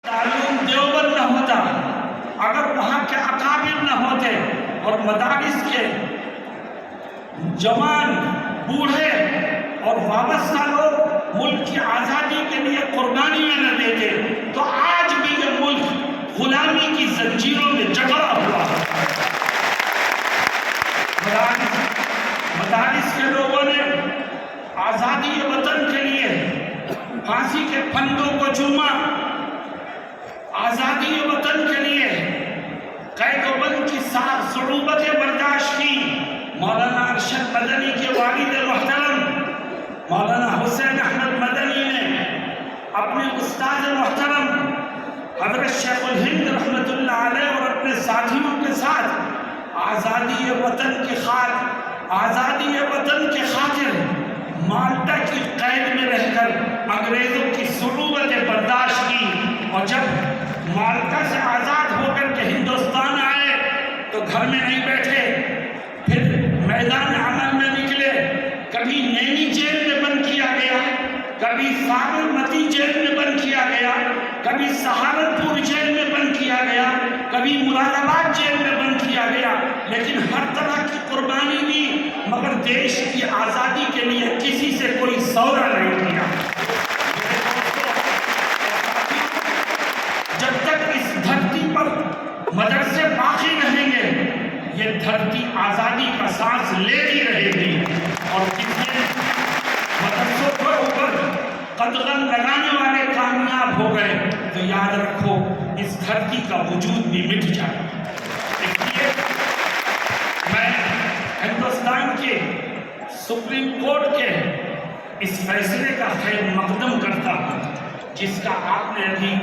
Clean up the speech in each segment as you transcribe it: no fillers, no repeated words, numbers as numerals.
تعلیم دیوبند نہ ہوتا، اگر وہاں کے اکابر نہ ہوتے اور مدارس کے جوان بوڑھے اور وابستہ لوگ ملک کی آزادی کے لیے قربانیاں نہ دیتے تو آج بھی یہ ملک غلامی کی زنجیروں میں جکڑا ہوا ہے۔ مدارس کے لوگوں نے آزادی وطن کے لیے پھانسی کے پھندوں کو چوما، آزادی وطن کے لیے قید و بند کی صعوبتیں برداشت کی۔ مولانا ارشد مدنی کے والد محترم مولانا حسین احمد مدنی نے اپنے استاد محترم حضرت شیخ الہند رحمۃ اللہ علیہ اور اپنے ساتھیوں کے ساتھ آزادی وطن کے خاطر مالٹا کی قید میں رہ کر انگریزوں کی صعوبتیں برداشت کی، اور جب مالٹا سے آزاد ہو کر کے ہندوستان آئے تو گھر میں نہیں بیٹھے، پھر میدان عمل میں نکلے۔ کبھی نینی جیل میں بند کیا گیا، کبھی سابرمتی جیل میں بند کیا گیا، کبھی سہارنپور جیل میں بند کیا گیا، کبھی مراد آباد جیل میں بند کیا گیا، لیکن ہر طرح کی قربانی دی، مگر دیش کی آزادی کے لیے کسی سے کوئی سودا نہیں کیا۔ جب تک اس دھرتی پر مدرسے باقی رہیں گے یہ دھرتی آزادی کا سانس لیتی رہے گی، اور کتنے مدرسوں پر اوپر قدغن لگانے والے کامیاب ہو گئے تو یاد رکھو اس دھرتی کا وجود بھی مٹ جائے۔ اس لیے میں ہندوستان کے سپریم کورٹ کے اس فیصلے کا خیر مقدم کرتا ہوں جس کا آپ نے ابھی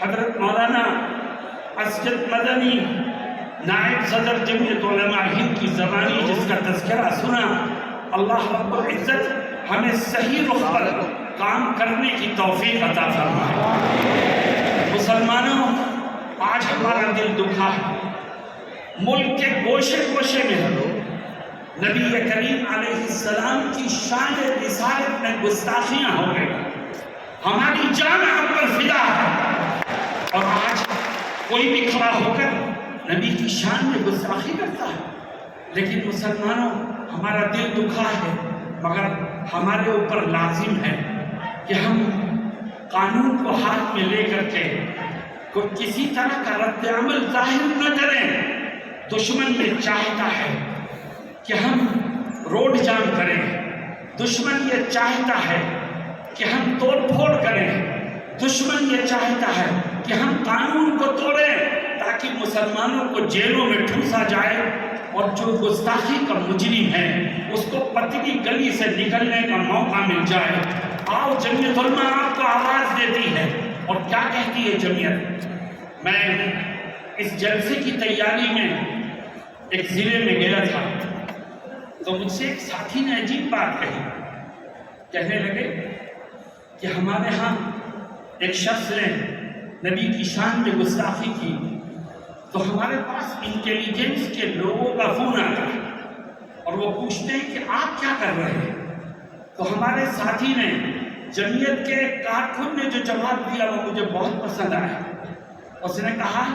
حضرت مولانا اسجد مدنی نائب صدر جمعیت علماء ہند کی زبانی جس کا تذکرہ سنا۔ اللہ رب العزت ہمیں صحیح رخ پر کام کرنے کی توفیق عطا فرمائے۔ مسلمانوں، آج ہمارا دل دکھا ہے، ملک کے گوشے گوشے میں نبی کریم علیہ السلام کی شان رسالت میں گستاخیاں ہو گئی، ہماری جان آپ پر فدا ہے، اور آج کوئی بھی کھڑا ہو کر نبی کی شان میں گستاخی کرتا ہے۔ لیکن مسلمانوں، ہمارا دل دکھا ہے، مگر ہمارے اوپر لازم ہے کہ ہم قانون کو ہاتھ میں لے کر کے کوئی کسی طرح کا رد عمل ظاہر نہ کریں۔ دشمن یہ چاہتا ہے کہ ہم روڈ جام کریں، دشمن یہ چاہتا ہے کہ ہم توڑ پھوڑ کریں، دشمن یہ چاہتا ہے کہ ہم قانون کو توڑیں تاکہ مسلمانوں کو جیلوں میں ٹھوسا جائے، اور جو گستاخی کا مجرم ہے اس کو پتلی گلی سے نکلنے کا موقع مل جائے۔ آؤ، جمعیت علماء آپ کو آواز دیتی ہے، اور کیا کہتی ہے جمعیت؟ میں اس جلسے کی تیاری میں ایک ضلع میں گیا تھا تو مجھ سے ایک ساتھی نے عجیب بات کہی، کہنے لگے کہ ہمارے ہاں ایک شخص نے نبی کی شان میں گستاخی کی تو ہمارے پاس انٹیلیجنس کے لوگوں کا فون آتا ہے اور وہ پوچھتے ہیں کہ آپ کیا کر رہے ہیں؟ تو ہمارے ساتھی نے، جمعیت کے کارکن نے جو جواب دیا وہ مجھے بہت پسند آیا۔ اس نے کہا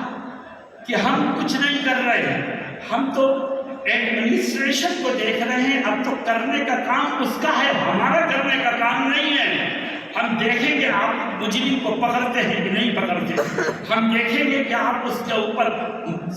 کہ ہم کچھ نہیں کر رہے ہیں، ہم تو ایڈمنسٹریشن کو دیکھ رہے ہیں، اب تو کرنے کا کام اس کا ہے، ہمارا کرنے کا کام نہیں ہے۔ ہم دیکھیں گے آپ مجرم کو پکڑتے ہیں کہ نہیں پکڑتے، ہم دیکھیں گے کہ آپ اس کے اوپر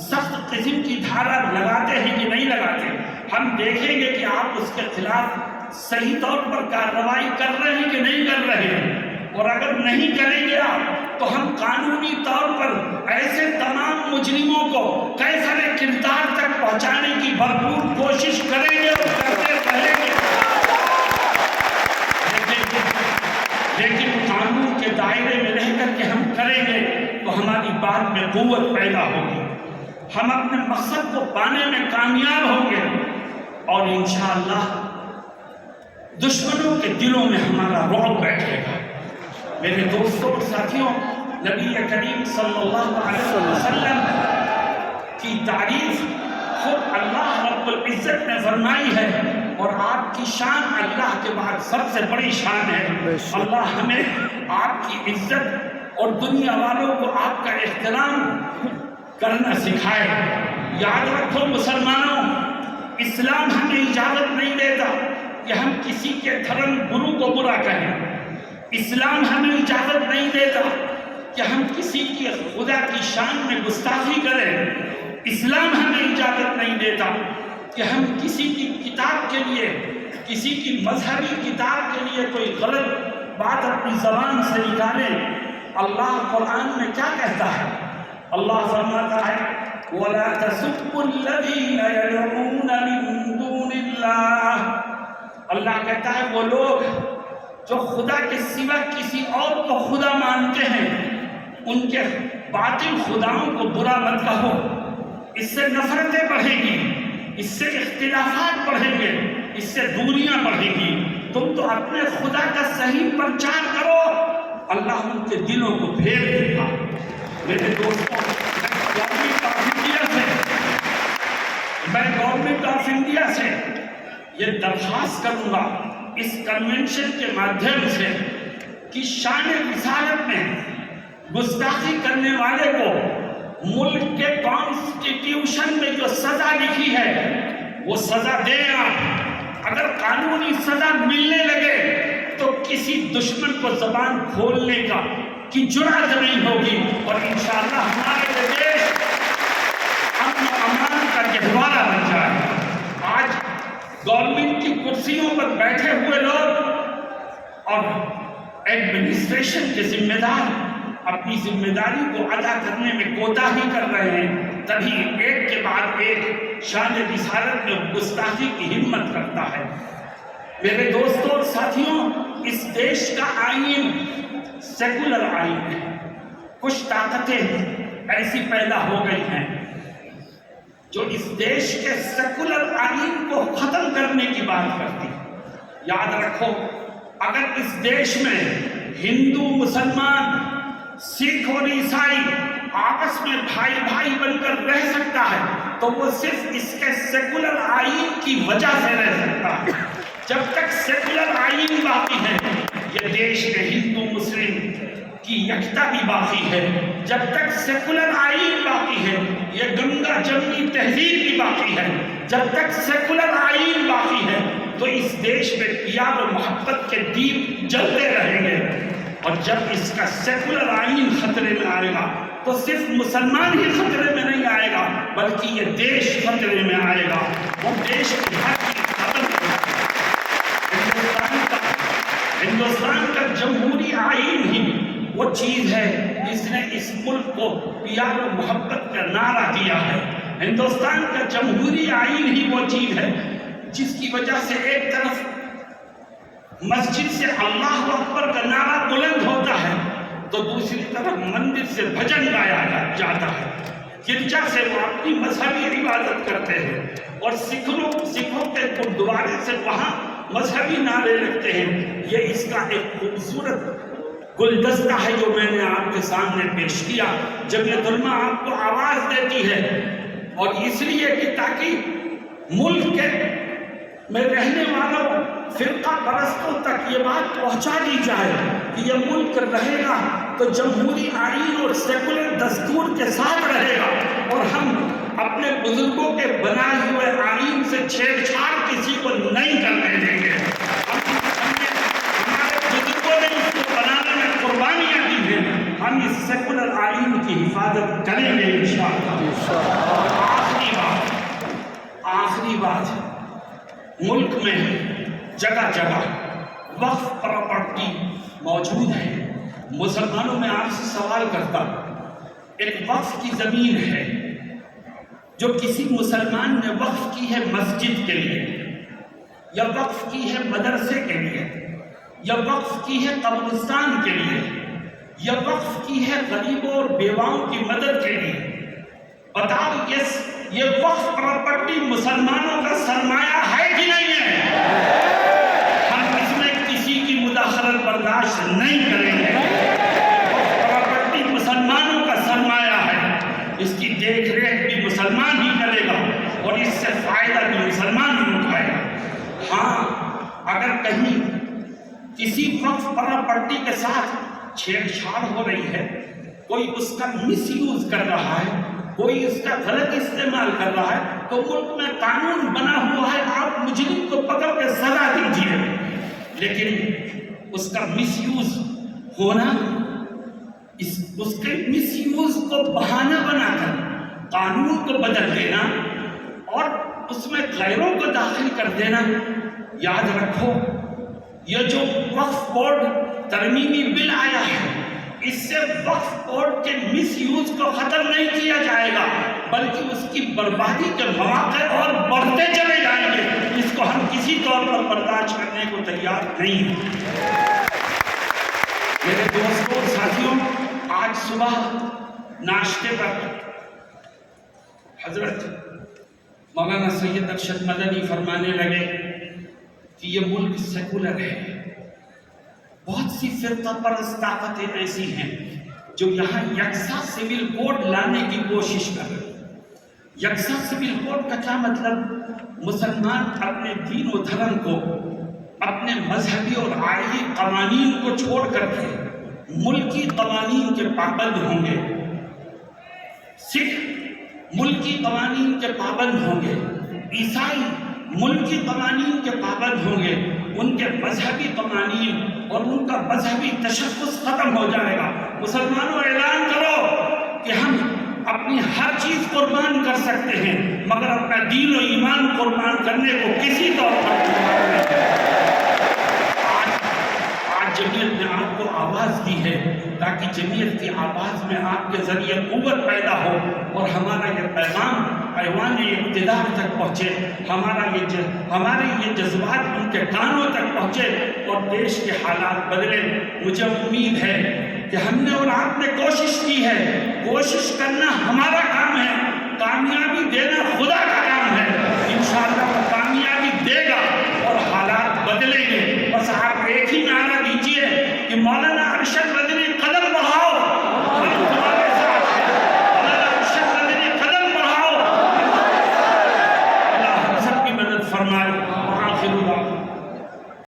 سخت قسم کی دھارا لگاتے ہیں کہ نہیں لگاتے، ہم دیکھیں گے کہ آپ اس کے خلاف صحیح طور پر کارروائی کر رہے ہیں کہ نہیں کر رہے ہیں، اور اگر نہیں کریں گے آپ تو ہم قانونی طور پر ایسے تمام مجرموں کو کیسر کردار تک پہنچانے کی بھرپور کوشش کریں گے اور کرتے رہیں گے۔ لیکن قانون کے دائرے میں رہ کر کے ہم کریں گے تو ہماری بات میں قوت پیدا ہوگی، ہم اپنے مقصد کو پانے میں کامیاب ہوں گے، اور انشاءاللہ دشمنوں کے دلوں میں ہمارا رعب بیٹھے گا۔ میرے دوستوں اور ساتھیوں، نبی کریم صلی اللہ علیہ وسلم کی تعریف خود اللہ رب العزت نے فرمائی ہے، اور آپ کی شان اللہ کے بعد سب سے بڑی شان ہے۔ اللہ ہمیں آپ کی عزت اور دنیا والوں کو آپ کا احترام کرنا سکھائے۔ یاد رکھو مسلمانوں، اسلام ہمیں اجازت نہیں دیتا کہ ہم کسی کے دھرم گرو کو برا کہیں۔ اسلام ہمیں اجازت نہیں دیتا کہ ہم کسی کی خدا کی شان میں گستاخی کریں۔ اسلام ہمیں اجازت نہیں دیتا کہ ہم کسی کی کتاب کے لیے، کسی کی مذہبی کتاب کے لیے کوئی غلط بات اپنی زبان سے نکالیں۔ اللہ قرآن میں کیا کہتا ہے؟ اللہ فرماتا ہے وَلَا تَسُبُّوا الَّذِينَ يَدْعُونَ مِن دُونِ اللَّهِ، اللہ کہتا ہے وہ لوگ جو خدا کے سوا کسی اور کو خدا مانتے ہیں، ان کے باطل خداؤں کو برا مت کہو۔ اس سے نفرتیں بڑھیں گی، اس سے اختلافات بڑھیں گے، اس سے دوریاں بڑھیں گی۔ تم تو اپنے خدا کا صحیح پرچار کرو، اللہ ان کے دلوں کو پھیر دے گا۔ میرے دوستوں، میں گورنمنٹ آف انڈیا سے یہ درخواست کروں گا اس کنونشن کے مادھیم سے کہ شان رسالت میں گستاخی کرنے والے کو ملک کے کانسٹیٹیوشن میں جو سزا لکھی ہے وہ سزا دیں آپ۔ اگر قانونی سزا ملنے لگے تو کسی دشمن کو زبان کھولنے کی جرأت نہیں ہوگی، اور انشاءاللہ ہمارے دیش امن و امان کا گہوارہ بن جائے۔ آج گورنمنٹ کی کرسیوں پر بیٹھے ہوئے لوگ اور ایڈمنسٹریشن کے ذمہ دار اپنی ذمہ داری کو ادا کرنے میں کوتاہی کر رہے ہیں، تبھی ایک کے بعد ایک شان رسالت میں گستاخی کی ہمت کرتا ہے۔ میرے دوستوں اور ساتھیوں، اس دیش کا آئین سیکولر آئین ہے۔ کچھ طاقتیں ایسی پیدا ہو گئی ہیں جو اس دیش کے سیکولر آئین کو ختم کرنے کی بات کرتی ہے۔ یاد رکھو، اگر اس دیش میں ہندو، مسلمان، سکھ اور عیسائی آپس میں بھائی بھائی بن کر رہ سکتا ہے تو وہ صرف اس کے سیکولر آئین کی وجہ سے رہ سکتا ہے۔ جب تک سیکولر آئین باقی ہے، یہ دیش میں ہندو مسلم کی یکتا بھی باقی ہے۔ جب تک سیکولر آئین باقی ہے، یہ گنگا جمنی تہذیب بھی باقی ہے۔ جب تک سیکولر آئین باقی ہے تو اس دیش میں پیار و محبت کے دیپ جلتے رہیں گے، اور جب اس کا سیکولر آئین خطرے میں آئے گا تو صرف مسلمان ہی خطرے میں نہیں آئے گا بلکہ یہ دیش خطرے میں آئے گا۔ وہ دیش کی ختم ہو جائے گا۔ ہندوستان کا جمہوری آئین ہی وہ چیز ہے جس نے اس ملک کو پیار و محبت کا نعرہ دیا ہے۔ ہندوستان کا جمہوری آئین ہی وہ چیز ہے جس کی وجہ سے ایک طرف مسجد سے اللہ اکبر کا نعرہ بلند ہوتا ہے تو دوسری طرف مندر سے بھجن گایا جاتا ہے، گرجا سے وہ اپنی مذہبی عبادت کرتے ہیں، اور سکھوں کے گردوارے سے وہاں مذہبی نعرے لگتے ہیں۔ یہ اس کا ایک خوبصورت گلدستہ ہے جو میں نے آپ کے سامنے پیش کیا۔ جمعیت علماء آپ کو آواز دیتی ہے، اور اس لیے کہ تاکہ ملک کے میں رہنے والوں فرقہ پرستوں تک یہ بات پہنچا دی جائے کہ یہ ملک رہے گا تو جمہوری آئین اور سیکولر دستور کے ساتھ رہے گا، اور ہم اپنے بزرگوں کے بنائے ہوئے آئین سے چھیڑ چھاڑ کسی کو نہیں کرنے دیں گے۔ ہمارے بزرگوں نے اس کو بنانے میں قربانیاں دی ہیں، ہم اس سیکولر آئین کی حفاظت کریں گے انشاءاللہ۔ آخری بات، ملک میں جگہ جگہ وقف پراپرٹی موجود ہے۔ مسلمانوں میں آپ سے سوال کرتا ہوں، ایک وقف کی زمین ہے جو کسی مسلمان نے وقف کی ہے مسجد کے لیے، یا وقف کی ہے مدرسے کے لیے، یا وقف کی ہے قبرستان کے لیے، یا وقف کی ہے غریبوں اور بیواؤں کی مدد کے لیے، بتاؤ یہ وقف پراپرٹی مسلمانوں کا سرمایہ ہے کہ نہیں ہے؟ ہم اس میں کسی کی مداخلت برداشت نہیں کریں گے۔ وقف پراپرٹی مسلمانوں کا سرمایہ ہے، اس کی دیکھ ریکھ بھی مسلمان ہی کرے گا، اور اس سے فائدہ بھی مسلمان ہی اٹھائے گا۔ ہاں، اگر کہیں کسی وقف پراپرٹی کے ساتھ چھیڑ چھاڑ ہو رہی ہے، کوئی اس کا مس یوز کر رہا ہے، کوئی اس کا غلط استعمال کر رہا ہے، تو ملک میں قانون بنا ہوا ہے، آپ مجرم کو پکڑ کے سزا دیجیے، لیکن اس کا مس یوز ہونا، اس کے مس یوز کو بہانہ بنا کر قانون کو بدل دینا اور اس میں غیروں کو داخل کر دینا، یاد رکھو یہ جو وقف بورڈ ترمیمی بل آیا ہے، اس سے وقف بورڈ کے مس یوز کو ختم نہیں کیا جائے گا، بلکہ اس کی بربادی کے مواقع اور بڑھتے چلے جائیں گے۔ اس کو ہم کسی طور پر برداشت کرنے کو تیار نہیں ہیں۔ میرے دوستوں ساتھیوں، آج صبح ناشتے پر حضرت مولانا سید ارشد مدنی فرمانے لگے کہ یہ ملک سیکولر ہے، بہت سی فرقہ پرست طاقتیں ایسی ہیں جو یہاں یکساں سول کوڈ لانے کی کوشش کر رہے ہیں۔ یکساں سول کوڈ کا کیا مطلب؟ مسلمان اپنے دین و دھرم کو، اپنے مذہبی اور آئینی قوانین کو چھوڑ کر کے ملکی قوانین کے پابند ہوں گے، سکھ ملکی قوانین کے پابند ہوں گے، عیسائی ملکی قوانین کے پابند ہوں گے، ان کے مذہبی قوانین اور ان کا مذہبی تشخص ختم ہو جائے گا۔ مسلمانوں اعلان کرو کہ ہم اپنی ہر چیز قربان کر سکتے ہیں، مگر اپنا دین و ایمان قربان کرنے کو کسی طور پر تیار نہیں۔ آج جمعیت نے آپ کو آواز دی ہے تاکہ جمعیت کی آواز میں آپ کے ذریعے قوت پیدا ہو اور ہمارا یہ پیغام ایوان اقتدار تک پہنچے، ہمارے یہ جذبات ان کے کانوں تک پہنچے اور دیش کے حالات بدلے۔ مجھے امید ہے کہ ہم نے اور آپ نے کوشش کی ہے، کوشش کرنا ہمارا کام ہے، کامیابی دینا خدا کا کام ہے۔ انشاءاللہ وہ کامیابی دے گا اور حالات بدلیں گے۔ بس آپ ایک ہی نعرہ دیجیے کہ مولانا ارشد مدنی